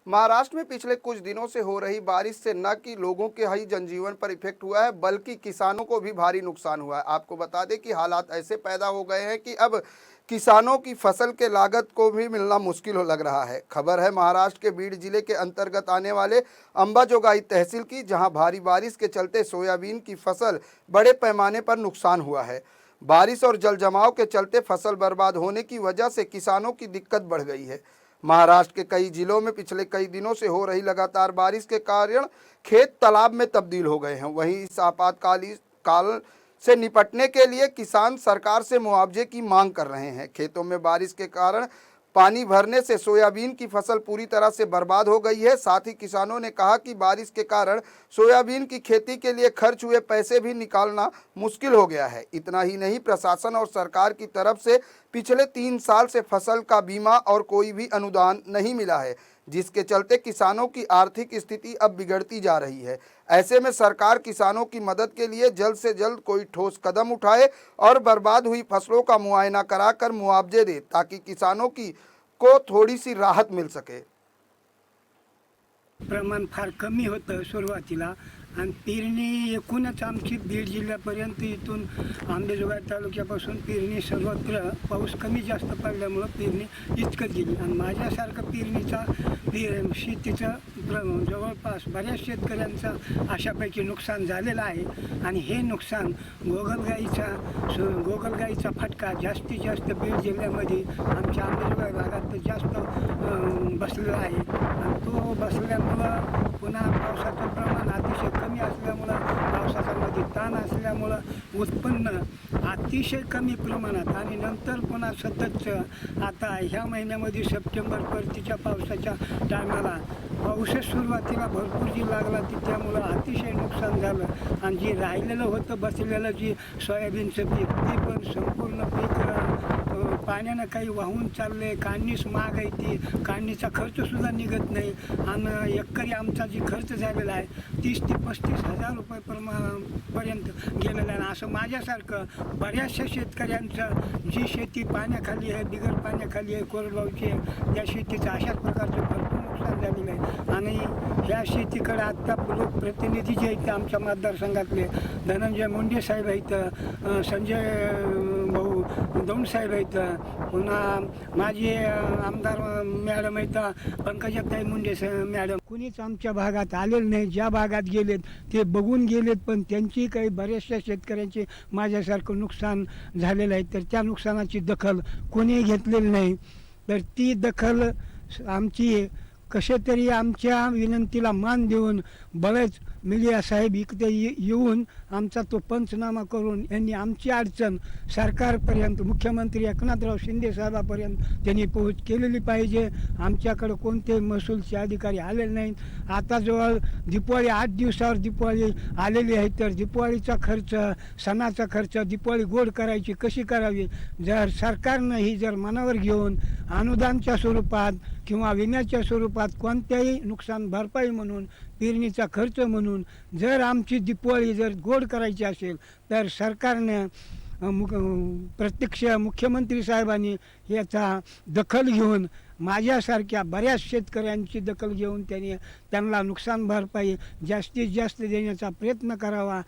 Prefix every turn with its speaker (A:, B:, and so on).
A: महाराष्ट्र में पिछले कुछ दिनों से हो रही बारिश से न कि लोगों के ही जनजीवन पर इफेक्ट हुआ है, बल्कि किसानों को भी भारी नुकसान हुआ है। आपको बता दें कि हालात ऐसे पैदा हो गए हैं कि अब किसानों की फसल के लागत को भी मिलना मुश्किल हो लग रहा है। खबर है महाराष्ट्र के बीड जिले के अंतर्गत आने वाले अंबाजोगाई तहसील की, जहां भारी बारिश के चलते सोयाबीन की फसल बड़े पैमाने पर नुकसान हुआ है। बारिश और जल जमाव के चलते फसल बर्बाद होने की वजह से किसानों की दिक्कत बढ़ गई है। महाराष्ट्र के कई जिलों में पिछले कई दिनों से हो रही लगातार बारिश के कारण खेत तालाब में तब्दील हो गए हैं। वहीं इस आपातकालीन काल से निपटने के लिए किसान सरकार से मुआवजे की मांग कर रहे हैं। खेतों में बारिश के कारण पानी भरने से सोयाबीन की फसल पूरी तरह से बर्बाद हो गई है। साथ ही किसानों ने कहा कि बारिश के कारण सोयाबीन की खेती के लिए खर्च हुए पैसे भी निकालना मुश्किल हो गया है। इतना ही नहीं, प्रशासन और सरकार की तरफ से पिछले 3 साल से फसल का बीमा और कोई भी अनुदान नहीं मिला है, जिसके चलते किसानों की आर्थिक स्थिति अब बिगड़ती जा रही है। ऐसे में सरकार किसानों की मदद के लिए जल्द से जल्द कोई ठोस कदम उठाए और बर्बाद हुई फसलों का मुआयना कराकर मुआवजे दे, ताकि किसानों को थोड़ी सी राहत मिल सके।
B: प्रमाण फार कमी होतं सुरुवातीला आणि पेरणी एकूणच आमची बीड जिल्ह्यापर्यंत इथून अंबाजोगाई तालुक्यापासून पेरणी सर्वत्र पाऊस कमी जास्त पडल्यामुळं पेरणी इतकं गेली आणि माझ्यासारखं शेतीचं जवळपास बऱ्याच शेतकऱ्यांचं अशापैकी नुकसान झालेलं आहे आणि हे नुकसान गोगलगाईचा फटका जास्तीत जास्त बीड जिल्ह्यामध्ये आमच्या अंबाजोगाई भागात जास्त बसलेला आहे आणि तो बसल्यामुळं पुन्हा पावसाचं प्रमाण अतिशय कमी असल्यामुळं, पावसाच्यामध्ये ताण असल्यामुळं उत्पन्न अतिशय कमी प्रमाणात आणि नंतर पुन्हा सततचं आता ह्या महिन्यामध्ये सप्टेंबर परतीच्या पावसाच्या टायमाला पाऊसच सुरुवातीला भरपूर जी लागला त्यामुळं अतिशय नुकसान झालं आणि जे राहिलेलं होतं बसलेलं जी सोयाबीनचं पीक ते पण संपूर्ण पीक पाण्यानं काही वाहून चालले, काढणीच महाग आहे, ती काढणीचा खर्चसुद्धा निघत नाही आणि एकरी आमचा जी खर्च झालेला आहे 30 ते 35 हजार रुपये पर्यंत गेलेलं आहे। असं माझ्यासारखं बऱ्याचशा शेतकऱ्यांचं जी शेती पाण्याखाली आहे, बिगर पाण्याखाली आहे, कोरडवाहूची आहे, त्या शेतीचं अशाच प्रकारचं भरपूर नुकसान झालेलं आहे आणि ह्या शेतीकडे आत्ता लोकप्रतिनिधी जे आहेत आमच्या मतदारसंघातले धनंजय मुंडे साहेब आहेत, संजय भाऊ दौंड साहेब आहेत, पुन्हा माझे आमदार मॅडम आहेत पंकजाताई मुंडे मॅडम, कुणीच आमच्या भागात आलेलं नाही। ज्या भागात गेलेत ते बघून गेलेत, पण त्यांची काही बऱ्याचशा शेतकऱ्यांचे माझ्यासारखं नुकसान झालेलं आहे, तर त्या नुकसानाची दखल कोणी घेतलेली नाही। तर ती दखल आमची कसे तरी आमच्या विनंतीला मान देऊन बरेच मीडिया साहेब इकडे येऊन आमचा तो पंचनामा करून यांनी आमची अडचण सरकारपर्यंत, मुख्यमंत्री एकनाथराव शिंदे साहेबापर्यंत त्यांनी पोहोच केलेली पाहिजे। आमच्याकडे कोणते महसूलचे अधिकारी आलेले नाहीत। आता जवळ दिवाळी 8 दिवसावर दिवाळी आलेली आहे, तर दिवाळीचा खर्च, सणाचा खर्च, दिवाळी गोड करायची कशी करावी, जर सरकारनं ही जर मनावर घेऊन अनुदानच्या स्वरूपात किंवा विम्याच्या स्वरूपात कोणत्याही नुकसान भरपाई म्हणून, पेरणीचा खर्च म्हणून जर आमची दिवाळी जर गोड करायची असेल तर सरकारने प्रत्यक्ष मुख्यमंत्री साहेबांनी याचा दखल घेऊन माझ्यासारख्या बऱ्याच शेतकऱ्यांची दखल घेऊन त्यांना नुकसान भरपाई जास्तीत जास्त देण्याचा प्रयत्न करावा।